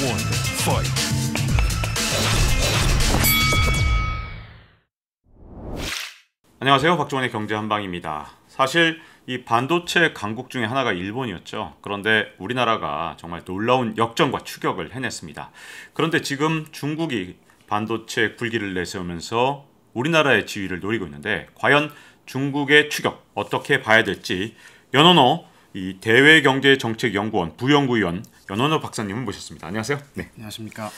one, fight. 안녕하세요. 박종원의 경제한방입니다. 사실 이 반도체 강국 중에 하나가 일본이었죠. 그런데 우리나라가 정말 놀라운 역전과 추격을 해냈습니다. 그런데 지금 중국이 반도체 굴기를 내세우면서 우리나라의 지위를 노리고 있는데 과연 중국의 추격 어떻게 봐야 될지 연원어 이 대외경제정책연구원 부연구위원 연원어 박사님을 모셨습니다. 안녕하세요. 네, 안녕하십니까.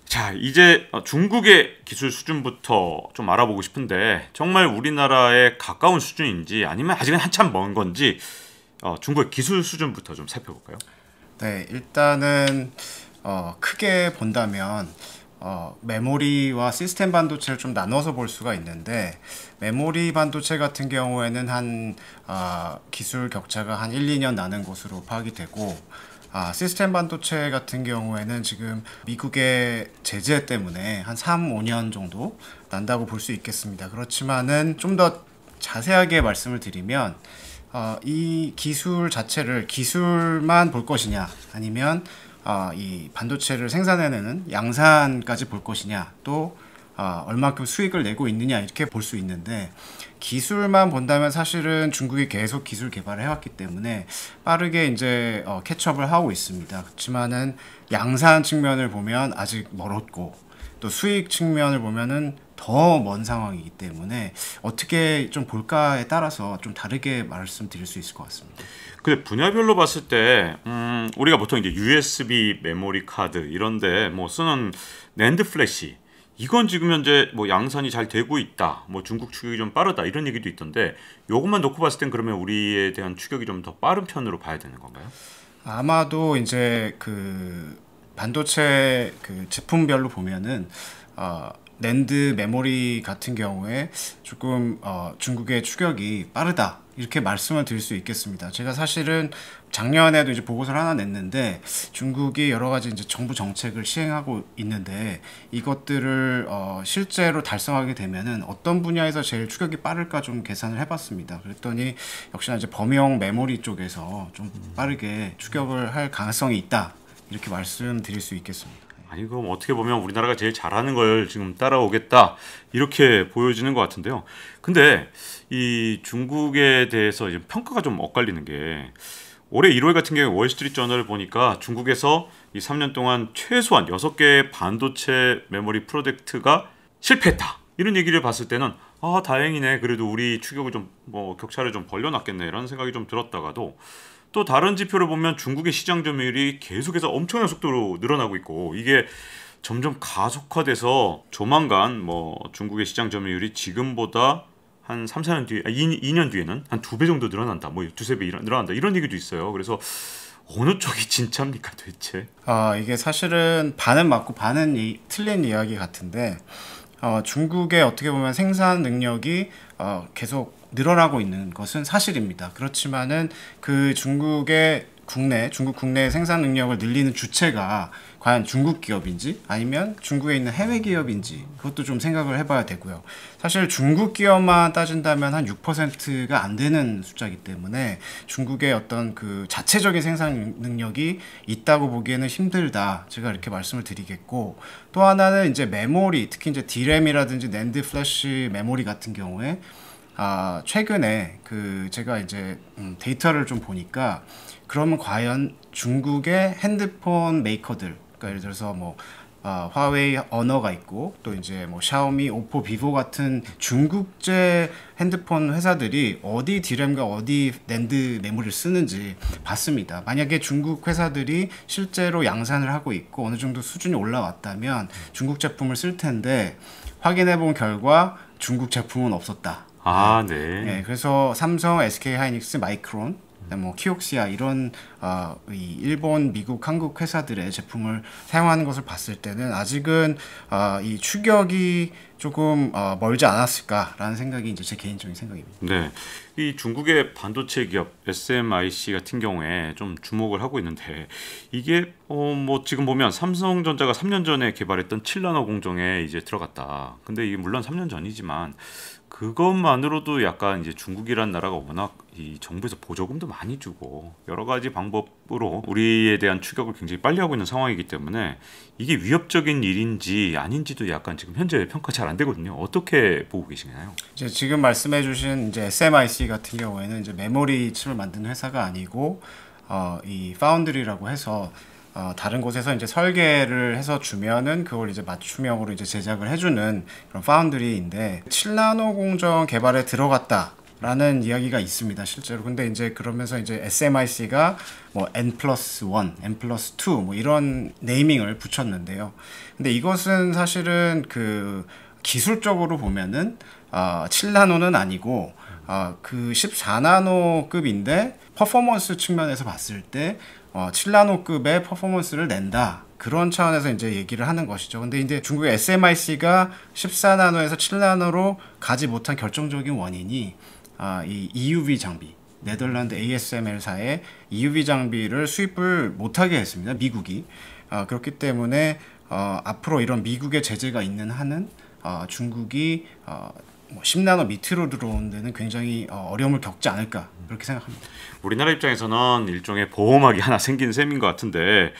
자, 이제 중국의 기술 수준부터 좀 알아보고 싶은데 정말 우리나라에 가까운 수준인지 아니면 아직은 한참 먼 건지 중국의 기술 수준부터 좀 살펴볼까요? 네, 일단은 크게 본다면 메모리와 시스템 반도체를 좀 나눠서 볼 수가 있는데 메모리 반도체 같은 경우에는 한 기술 격차가 한 1, 2년 나는 것으로 파악이 되고 시스템 반도체 같은 경우에는 지금 미국의 제재 때문에 한 3, 5년 정도 난다고 볼 수 있겠습니다. 그렇지만은 좀 더 자세하게 말씀을 드리면 이 기술 자체를 기술만 볼 것이냐 아니면 이 반도체를 생산해내는 양산까지 볼 것이냐 또 얼마큼 수익을 내고 있느냐 이렇게 볼 수 있는데 기술만 본다면 사실은 중국이 계속 기술 개발을 해왔기 때문에 빠르게 이제 캐치업을 하고 있습니다. 그렇지만은 양산 측면을 보면 아직 멀었고 또 수익 측면을 보면은 더 먼 상황이기 때문에 어떻게 좀 볼까에 따라서 좀 다르게 말씀드릴 수 있을 것 같습니다. 근데 분야별로 봤을 때 우리가 보통 이제 USB 메모리 카드 이런데 뭐 쓰는 낸드 플래시 이건 지금 현재 뭐 양산이 잘 되고 있다. 뭐 중국 추격이 좀 빠르다. 이런 얘기도 있던데 요것만 놓고 봤을 땐 그러면 우리에 대한 추격이 좀 더 빠른 편으로 봐야 되는 건가요? 아마도 이제 그 반도체 그 제품별로 보면은 낸드 메모리 같은 경우에 조금 중국의 추격이 빠르다. 이렇게 말씀을 드릴 수 있겠습니다. 제가 사실은 작년에도 이제 보고서를 하나 냈는데 중국이 여러 가지 이제 정부 정책을 시행하고 있는데 이것들을 실제로 달성하게 되면은 어떤 분야에서 제일 추격이 빠를까 좀 계산을 해봤습니다. 그랬더니 역시나 이제 범용 메모리 쪽에서 좀 빠르게 추격을 할 가능성이 있다. 이렇게 말씀드릴 수 있겠습니다. 아니 그럼 어떻게 보면 우리나라가 제일 잘하는 걸 지금 따라오겠다 이렇게 보여지는 것 같은데요. 근데 이 중국에 대해서 이제 평가가 좀 엇갈리는 게 올해 1월 같은 경우에 월스트리트저널을 보니까 중국에서 이 3년 동안 최소한 6개의 반도체 메모리 프로젝트가 실패했다. 이런 얘기를 봤을 때는 다행이네. 그래도 우리 추격을 좀 뭐 격차를 좀 벌려놨겠네. 이런 생각이 좀 들었다가도 또 다른 지표를 보면 중국의 시장 점유율이 계속해서 엄청난 속도로 늘어나고 있고 이게 점점 가속화돼서 조만간 뭐 중국의 시장 점유율이 지금보다 한 3, 4년 뒤에 2년 뒤에는 한 2배 정도 늘어난다. 뭐 두세 배 늘어난다. 이런 얘기도 있어요. 그래서 어느 쪽이 진짜입니까 도대체? 이게 사실은 반은 맞고 반은 틀린 이야기 같은데 중국의 어떻게 보면 생산 능력이 계속 늘어나고 있는 것은 사실입니다. 그렇지만은 그 중국 국내 생산 능력을 늘리는 주체가 과연 중국 기업인지 아니면 중국에 있는 해외 기업인지 그것도 좀 생각을 해봐야 되고요. 사실 중국 기업만 따진다면 한 6%가 안 되는 숫자이기 때문에 중국의 어떤 그 자체적인 생산 능력이 있다고 보기에는 힘들다. 제가 이렇게 말씀을 드리겠고 또 하나는 이제 메모리 특히 이제 D램이라든지 낸드 플래시 메모리 같은 경우에 최근에 그 제가 이제 데이터를 좀 보니까 그러면 과연 중국의 핸드폰 메이커들 그러니까 예를 들어서 뭐 화웨이 언어가 있고 또 이제 뭐 샤오미, 오포, 비보 같은 중국제 핸드폰 회사들이 어디 D램과 어디 낸드 메모리를 쓰는지 봤습니다. 만약에 중국 회사들이 실제로 양산을 하고 있고 어느 정도 수준이 올라왔다면 중국 제품을 쓸 텐데 확인해 본 결과 중국 제품은 없었다. 네. 그래서 삼성, SK 하이닉스, 마이크론, 뭐 키옥시아 이런 이 일본, 미국, 한국 회사들의 제품을 사용하는 것을 봤을 때는 아직은 이 추격이 조금 멀지 않았을까라는 생각이 이제 제 개인적인 생각입니다. 네, 이 중국의 반도체 기업 SMIC 같은 경우에 좀 주목을 하고 있는데 이게 뭐 지금 보면 삼성전자가 3년 전에 개발했던 7나노 공정에 이제 들어갔다. 근데 이게 물론 3년 전이지만 그것만으로도 약간 이제 중국이란 나라가 워낙 이 정부에서 보조금도 많이 주고 여러 가지 방법으로 우리에 대한 추격을 굉장히 빨리 하고 있는 상황이기 때문에 이게 위협적인 일인지 아닌지도 약간 지금 현재 평가 잘 안 되거든요. 어떻게 보고 계시나요? 이제 지금 말씀해주신 이제 SMIC 같은 경우에는 이제 메모리 칩을 만드는 회사가 아니고 이 파운드리라고 해서 다른 곳에서 이제 설계를 해서 주면은 그걸 이제 맞춤형으로 이제 제작을 해주는 그런 파운드리인데 7나노 공정 개발에 들어갔다라는 이야기가 있습니다, 실제로. 근데 이제 그러면서 이제 SMIC가 뭐 N+1, N+2 뭐 이런 네이밍을 붙였는데요. 근데 이것은 사실은 그 기술적으로 보면은 7나노는 아니고 그 14나노급인데 퍼포먼스 측면에서 봤을 때 7나노급의 퍼포먼스를 낸다. 그런 차원에서 이제 얘기를 하는 것이죠. 근데 이제 중국의 SMIC가 14나노에서 7나노로 가지 못한 결정적인 원인이 이 EUV 장비, 네덜란드 ASML사의 EUV 장비를 수입을 못하게 했습니다. 미국이. 그렇기 때문에 앞으로 이런 미국의 제재가 있는 한은 중국이 10나노 밑으로 들어오는 데는 굉장히 어려움을 겪지 않을까 그렇게 생각합니다. 우리나라 입장에서는 일종의 보호막이 하나 생긴 셈인 것 같은데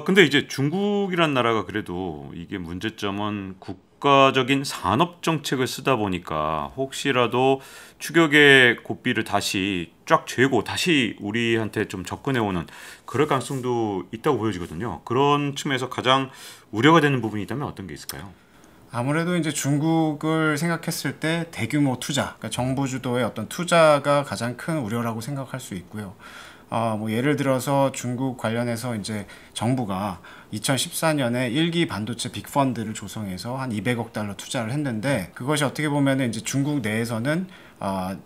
근데 이제 중국이란 나라가 그래도 이게 문제점은 국가적인 산업 정책을 쓰다 보니까 혹시라도 추격의 고삐를 다시 쫙 죄고 다시 우리한테 좀 접근해 오는 그럴 가능성도 있다고 보여지거든요. 그런 측면에서 가장 우려가 되는 부분이 있다면 어떤 게 있을까요? 아무래도 이제 중국을 생각했을 때 대규모 투자, 그러니까 정부 주도의 어떤 투자가 가장 큰 우려라고 생각할 수 있고요. 뭐 예를 들어서 중국 관련해서 이제 정부가 2014년에 1기 반도체 빅펀드를 조성해서 한 200억 달러 투자를 했는데 그것이 어떻게 보면은 이제 중국 내에서는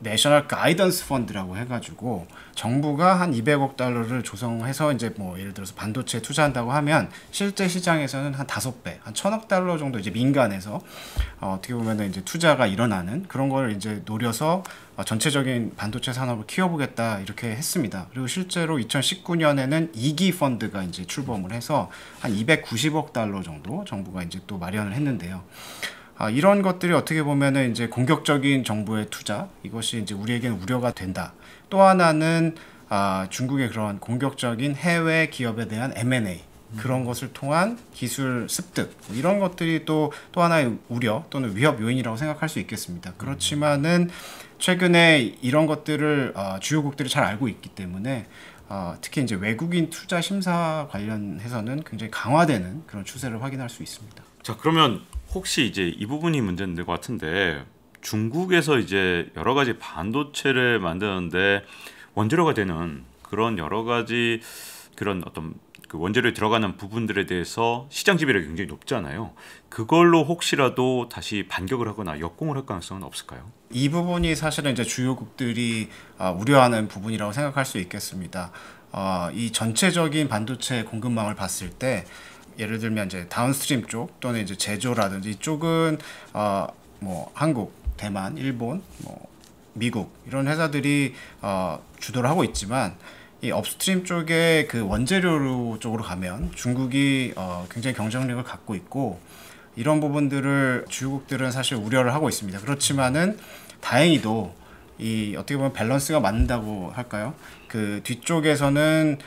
내셔널 가이던스 펀드라고 해가지고 정부가 한 200억 달러를 조성해서 이제 뭐 예를 들어서 반도체에 투자한다고 하면 실제 시장에서는 한 5배, 한 1,000억 달러 정도 이제 민간에서 어떻게 보면은 이제 투자가 일어나는 그런 걸 이제 노려서 전체적인 반도체 산업을 키워보겠다 이렇게 했습니다. 그리고 실제로 2019년에는 2기 펀드가 이제 출범을 해서 한 290억 달러 정도 정부가 이제 또 마련을 했는데요. 이런 것들이 어떻게 보면은 이제 공격적인 정부의 투자 이것이 이제 우리에게는 우려가 된다. 또 하나는 중국의 그런 공격적인 해외 기업에 대한 M&A 그런 것을 통한 기술 습득 이런 것들이 또 하나의 우려 또는 위협 요인이라고 생각할 수 있겠습니다. 그렇지만은 최근에 이런 것들을 주요국들이 잘 알고 있기 때문에 특히 이제 외국인 투자 심사 관련해서는 굉장히 강화되는 그런 추세를 확인할 수 있습니다. 자, 그러면 혹시 이제 이 부분이 문제인 것 같은데 중국에서 이제 여러 가지 반도체를 만드는데 원재료가 되는 그런 여러 가지 그런 어떤 그 원재료에 들어가는 부분들에 대해서 시장 지배력이 굉장히 높잖아요. 그걸로 혹시라도 다시 반격을 하거나 역공을 할 가능성은 없을까요? 이 부분이 사실은 이제 주요국들이 우려하는 부분이라고 생각할 수 있겠습니다. 이 전체적인 반도체 공급망을 봤을 때 예를 들면 이제 다운스트림 쪽 또는 이제 제조라든지 이쪽은 뭐 한국, 대만, 일본, 뭐 미국 이런 회사들이 주도를 하고 있지만 이 업스트림 쪽에 그 원재료 쪽으로 가면 중국이 굉장히 경쟁력을 갖고 있고 이런 부분들을 주요국들은 사실 우려를 하고 있습니다. 그렇지만은 다행히도 이 어떻게 보면 밸런스가 맞는다고 할까요? 그 뒤쪽에서는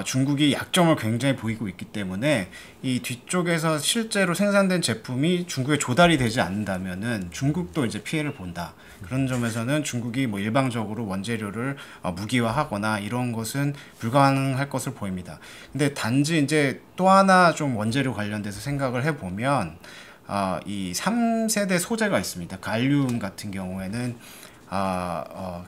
중국이 약점을 굉장히 보이고 있기 때문에 이 뒤쪽에서 실제로 생산된 제품이 중국에 조달이 되지 않는다면은 중국도 이제 피해를 본다. 그런 점에서는 중국이 뭐 일방적으로 원재료를 무기화하거나 이런 것은 불가능할 것으로 보입니다. 근데 단지 이제 또 하나 좀 원재료 관련돼서 생각을 해보면 이 3세대 소재가 있습니다. 갈륨 같은 경우에는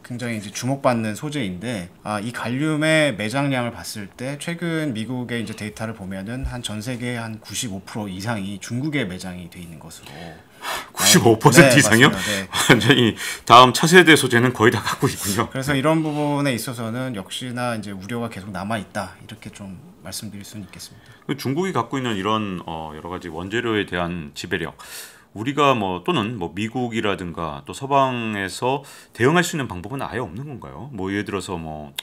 굉장히 이제 주목받는 소재인데 이 갈륨의 매장량을 봤을 때 최근 미국의 이제 데이터를 보면은 한 전 세계 한 95% 이상이 중국에 매장이 돼 있는 것으로 95% 네, 이상이요? 네. 완전히 다음 차세대 소재는 거의 다 갖고 있군요. 그래서 이런 부분에 있어서는 역시나 이제 우려가 계속 남아 있다 이렇게 좀 말씀드릴 수는 있겠습니다. 중국이 갖고 있는 이런 여러 가지 원재료에 대한 지배력, 우리가 뭐 또는 뭐 미국이라든가 또 서방에서 대응할 수 있는 방법은 아예 없는 건가요? 뭐 예를 들어서 뭐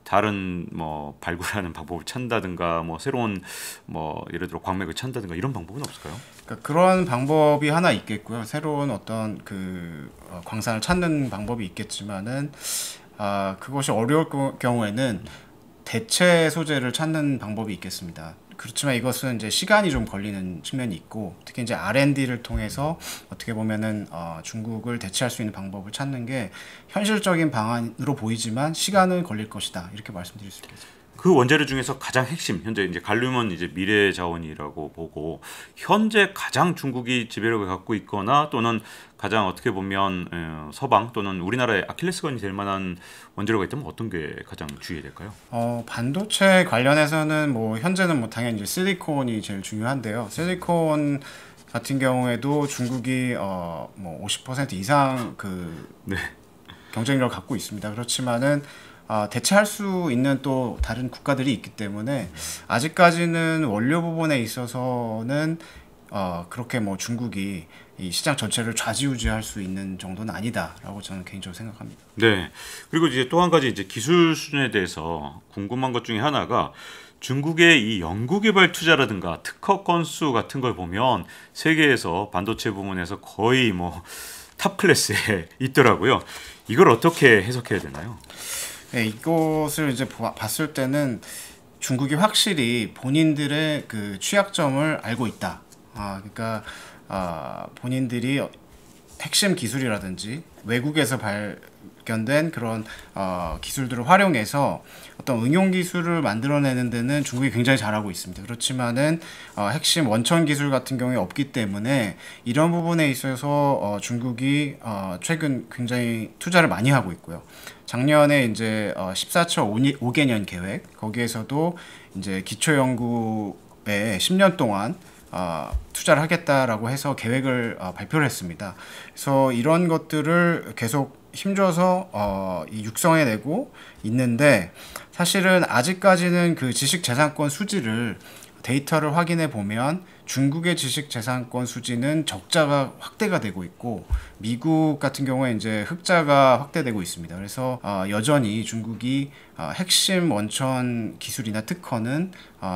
다른 뭐 발굴하는 방법을 찾는다든가 뭐 새로운 뭐 예를 들어 광맥을 찾는다든가 이런 방법은 없을까요? 그러니까 그런 방법이 하나 있겠고요. 새로운 어떤 광산을 찾는 방법이 있겠지만은 그것이 어려울 경우에는 대체 소재를 찾는 방법이 있겠습니다. 그렇지만 이것은 이제 시간이 좀 걸리는 측면이 있고, 특히 이제 R&D를 통해서 어떻게 보면은 중국을 대체할 수 있는 방법을 찾는 게 현실적인 방안으로 보이지만 시간은 걸릴 것이다, 이렇게 말씀드릴 수 있겠습니다. 그 원재료 중에서 가장 핵심, 현재 이제 갈륨은 이제 미래 자원이라고 보고 현재 가장 중국이 지배력을 갖고 있거나 또는 가장 어떻게 보면 서방 또는 우리나라의 아킬레스건이 될 만한 원재료가 있다면 어떤 게 가장 주의해야 될까요? 반도체 관련해서는 뭐 현재는 뭐 당연히 이제 실리콘이 제일 중요한데요. 실리콘 같은 경우에도 중국이 뭐 50% 이상 네. 경쟁력을 갖고 있습니다. 그렇지만은 대체할 수 있는 또 다른 국가들이 있기 때문에 아직까지는 원료 부분에 있어서는 그렇게 뭐 중국이 이 시장 전체를 좌지우지할 수 있는 정도는 아니다라고 저는 개인적으로 생각합니다. 네. 그리고 이제 또 한 가지 이제 기술 수준에 대해서 궁금한 것 중에 하나가 중국의 이 연구개발 투자라든가 특허 건수 같은 걸 보면 세계에서 반도체 부문에서 거의 뭐 탑 클래스에 있더라고요. 이걸 어떻게 해석해야 되나요? 네, 이것을 이제 봤을 때는 중국이 확실히 본인들의 그 취약점을 알고 있다. 그러니까 본인들이 핵심 기술이라든지 외국에서 발견된 그런 기술들을 활용해서 어떤 응용 기술을 만들어내는 데는 중국이 굉장히 잘하고 있습니다. 그렇지만은 핵심 원천 기술 같은 경우에 없기 때문에 이런 부분에 있어서 중국이 최근 굉장히 투자를 많이 하고 있고요. 작년에 이제 14차 5개년 계획, 거기에서도 이제 기초 연구에 10년 동안 투자를 하겠다라고 해서 계획을 발표를 했습니다. 그래서 이런 것들을 계속 힘줘서 육성해내고 있는데, 사실은 아직까지는 그 지식재산권 수지를 데이터를 확인해 보면 중국의 지식재산권 수지는 적자가 확대가 되고 있고 미국 같은 경우에 이제 흑자가 확대되고 있습니다. 그래서 여전히 중국이 핵심 원천 기술이나 특허는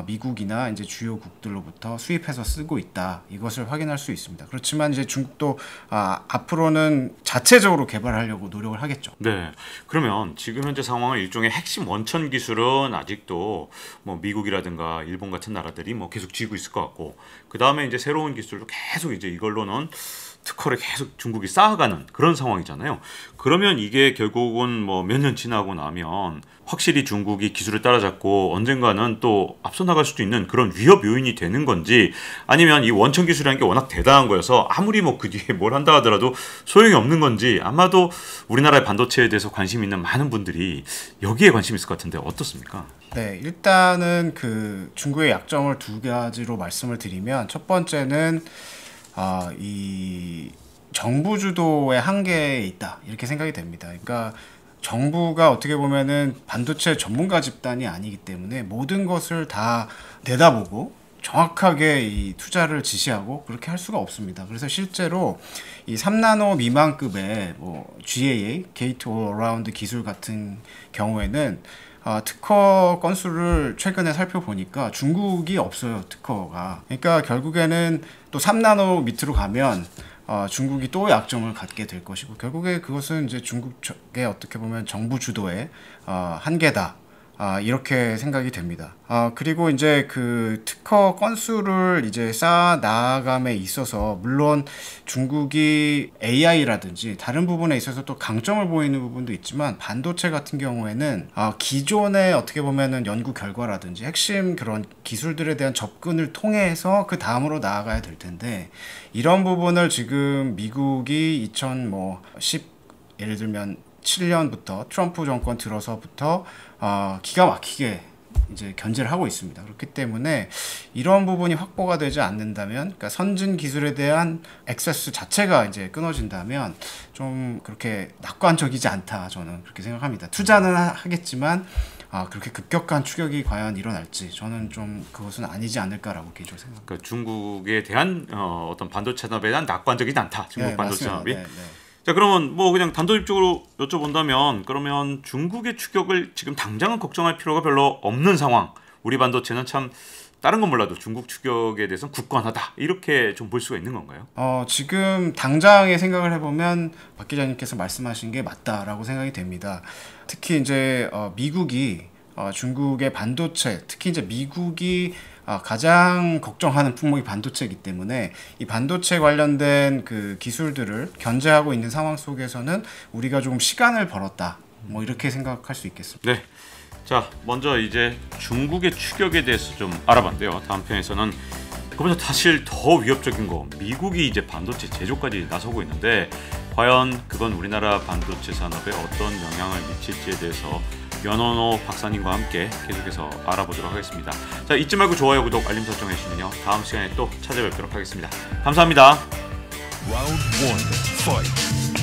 미국이나 이제 주요국들로부터 수입해서 쓰고 있다. 이것을 확인할 수 있습니다. 그렇지만 이제 중국도 앞으로는 자체적으로 개발하려고 노력을 하겠죠. 네. 그러면 지금 현재 상황은 일종의 핵심 원천 기술은 아직도 뭐 미국이라든가 일본 같은 나라들이 뭐 계속 쥐고 있을 것 같고, 그 다음에 이제 새로운 기술도 계속 이제 이걸로는 특허를 계속 중국이 쌓아가는 그런 상황이잖아요. 그러면 이게 결국은 뭐 몇 년 지나고 나면 확실히 중국이 기술을 따라잡고 언젠가는 또 앞서 나갈 수도 있는 그런 위협 요인이 되는 건지, 아니면 이 원천 기술이라는 게 워낙 대단한 거여서 아무리 뭐 그 뒤에 뭘 한다 하더라도 소용이 없는 건지, 아마도 우리나라의 반도체에 대해서 관심 있는 많은 분들이 여기에 관심 있을 것 같은데 어떻습니까? 네, 일단은 그 중국의 약점을 두 가지로 말씀을 드리면, 첫 번째는 이 정부 주도의 한계에 있다, 이렇게 생각이 됩니다. 그러니까 정부가 어떻게 보면은 반도체 전문가 집단이 아니기 때문에 모든 것을 다 내다보고 정확하게 이 투자를 지시하고 그렇게 할 수가 없습니다. 그래서 실제로 이 3나노 미만급의 뭐 GAA, 게이트 어라운드 기술 같은 경우에는 특허 건수를 최근에 살펴보니까 중국이 없어요, 특허가. 그러니까 결국에는 또 3나노 밑으로 가면 중국이 또 약점을 갖게 될 것이고, 결국에 그것은 이제 중국의 어떻게 보면 정부 주도의 한계다, 이렇게 생각이 됩니다. 그리고 이제 그 특허 건수를 이제 쌓아 나감에 있어서 물론 중국이 AI라든지 다른 부분에 있어서 또 강점을 보이는 부분도 있지만, 반도체 같은 경우에는 기존의 어떻게 보면은 연구 결과라든지 핵심 그런 기술들에 대한 접근을 통해서 그 다음으로 나아가야 될 텐데, 이런 부분을 지금 미국이 2010 예를 들면 7년부터 트럼프 정권 들어서부터 기가 막히게 이제 견제를 하고 있습니다. 그렇기 때문에 이런 부분이 확보가 되지 않는다면, 그러니까 선진 기술에 대한 액세스 자체가 이제 끊어진다면 좀 그렇게 낙관적이지 않다, 저는 그렇게 생각합니다. 투자는 하겠지만 그렇게 급격한 추격이 과연 일어날지 저는 좀 그것은 아니지 않을까라고 개인적으로 생각합니다. 그러니까 중국에 대한 어떤 반도체 산업에 대한 낙관적이지 않다. 중국 네, 반도체 맞습니다. 산업이. 네, 네. 자, 그러면 뭐 그냥 단도직입적으로 여쭤본다면 그러면 중국의 추격을 지금 당장은 걱정할 필요가 별로 없는 상황. 우리 반도체는 참 다른 건 몰라도 중국 추격에 대해서는 굳건하다. 이렇게 좀 볼 수가 있는 건가요? 지금 당장의 생각을 해보면 박 기자님께서 말씀하신 게 맞다라고 생각이 됩니다. 특히 이제 미국이 중국의 반도체, 특히 이제 미국이 가장 걱정하는 품목이 반도체이기 때문에 이 반도체 관련된 그 기술들을 견제하고 있는 상황 속에서는 우리가 조금 시간을 벌었다. 뭐 이렇게 생각할 수 있겠습니다. 네. 자, 먼저 이제 중국의 추격에 대해서 좀 알아봤는데요. 다음 편에서는 그보다 사실 더 위협적인 거, 미국이 이제 반도체 제조까지 나서고 있는데 과연 그건 우리나라 반도체 산업에 어떤 영향을 미칠지에 대해서 연원호 박사님과 함께 계속해서 알아보도록 하겠습니다. 자, 잊지 말고 좋아요, 구독, 알림 설정 해주시면요. 다음 시간에 또 찾아뵙도록 하겠습니다. 감사합니다. Round 1, fight.